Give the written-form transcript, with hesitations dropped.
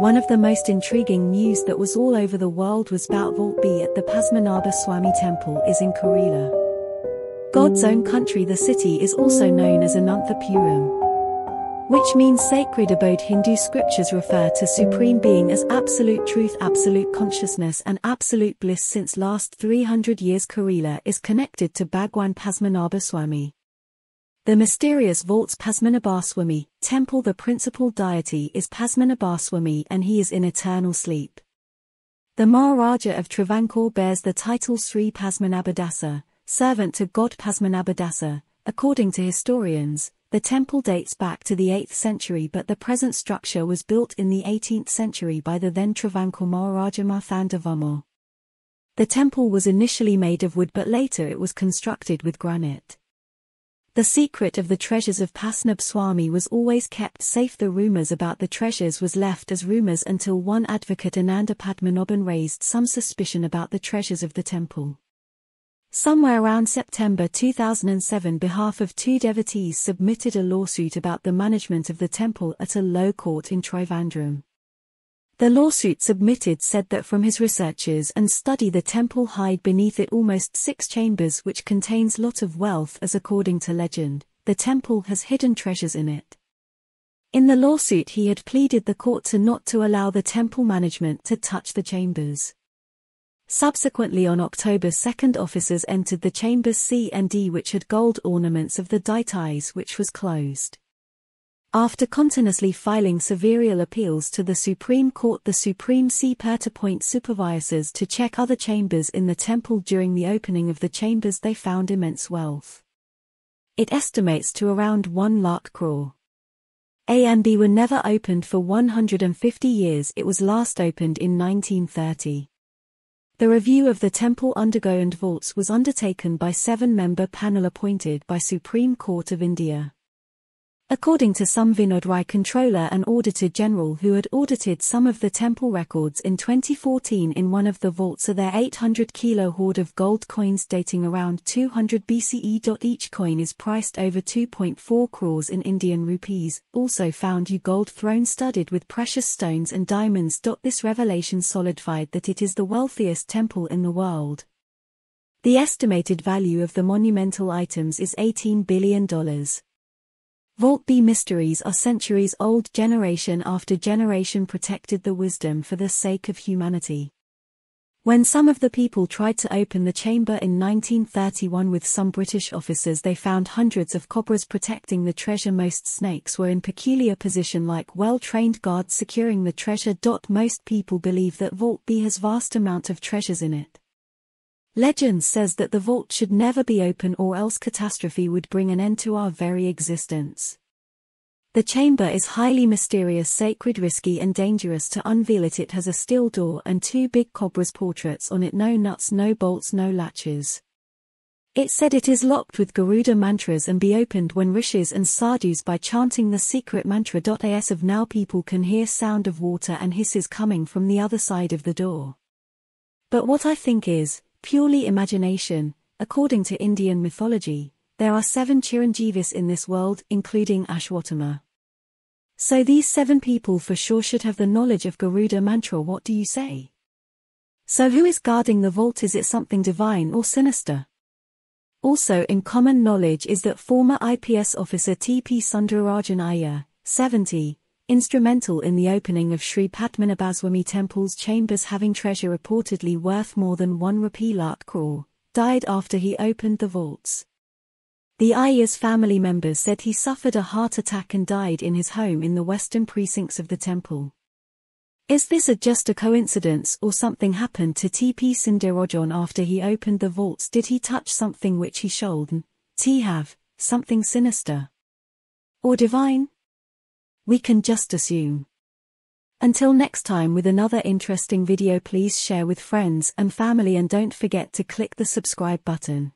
One of the most intriguing news that was all over the world was about Vault B at the PasmanabhaaswamyTemple is in Kerala. God's own country. The city is also known as Ananthapuram, which means sacred abode. Hindu scriptures refer to Supreme Being as absolute truth, absolute consciousness and absolute bliss. Since last 300 years Kerala is connected to Bhagwan Pasmanabhaaswamy. The mysterious vault's Pasmanabhaaswamy temple. The principal deity is Pasmanabhaaswamy and he is in eternal sleep. The Maharaja of Travancore bears the title Sri Pasmanabhadasa, servant to God Pasmanabhadasa. According to historians, the temple dates back to the 8th century, but the present structure was built in the 18th century by the then Travancore Maharaja Marthandavarma. The temple was initially made of wood, but later it was constructed with granite. The secret of the treasures of Pasmanabhaaswamy was always kept safe. The rumors about the treasures was left as rumors until one advocate, Ananda Padmanabhan, raised some suspicion about the treasures of the temple. Somewhere around September 2007, behalf of two devotees submitted a lawsuit about the management of the temple at a law court in Trivandrum. The lawsuit submitted said that from his researches and study the temple hide beneath it almost 6 chambers which contains lot of wealth, as according to legend, the temple has hidden treasures in it. In the lawsuit he had pleaded the court not to allow the temple management to touch the chambers. Subsequently on October 2, officers entered the chambers C and D which had gold ornaments of the deities, which was closed. After continuously filing several appeals to the Supreme Court, the Supreme Court appointed supervisors to check other chambers in the temple. During the opening of the chambers they found immense wealth. It estimates to around 1 lakh crore. A and B were never opened for 150 years. It was last opened in 1930. The review of the temple undergo and vaults was undertaken by 7-member panel appointed by Supreme Court of India. According to some Vinod Rai, Controller and Auditor General, who had audited some of the temple records in 2014, in one of the vaults are there 800-kilo hoard of gold coins dating around 200 BCE. Each coin is priced over 2.4 crores in Indian rupees. Also found gold throne studded with precious stones and diamonds. This revelation solidified that it is the wealthiest temple in the world. The estimated value of the monumental items is $18 billion. Vault B mysteries are centuries old. Generation after generation protected the wisdom for the sake of humanity. When some of the people tried to open the chamber in 1931 with some British officers, they found hundreds of cobras protecting the treasure. Most snakes were in peculiar position like well-trained guards securing the treasure. Most people believe that Vault B has vast amount of treasures in it. Legend says that the vault should never be open or else catastrophe would bring an end to our very existence. The chamber is highly mysterious, sacred, risky and dangerous to unveil it. It has a steel door and 2 big cobras portraits on it. No nuts, no bolts, no latches. It said it is locked with Garuda mantras and be opened when rishis and sadhus by chanting the secret mantra. As of now people can hear sound of water and hisses coming from the other side of the door. But what I think is purely imagination. According to Indian mythology, there are 7 Chiranjeevis in this world, including Ashwatthama. So these 7 people for sure should have the knowledge of Garuda mantra. What do you say? So who is guarding the vault? Is it something divine or sinister? Also in common knowledge is that former IPS officer T.P. Sundararajan Iyer, 70, instrumental in the opening of Sri Padmanabhaaswamy Temple's chambers, having treasure reportedly worth more than 1 lakh crore, died after he opened the vaults. The Iyer's family members said he suffered a heart attack and died in his home in the western precincts of the temple. Is this just a coincidence, or something happened to T.P. Sundararajan after he opened the vaults? Did he touch something which he shouldn't have, something sinister or divine? We can just assume. Until next time with another interesting video, please share with friends and family and don't forget to click the subscribe button.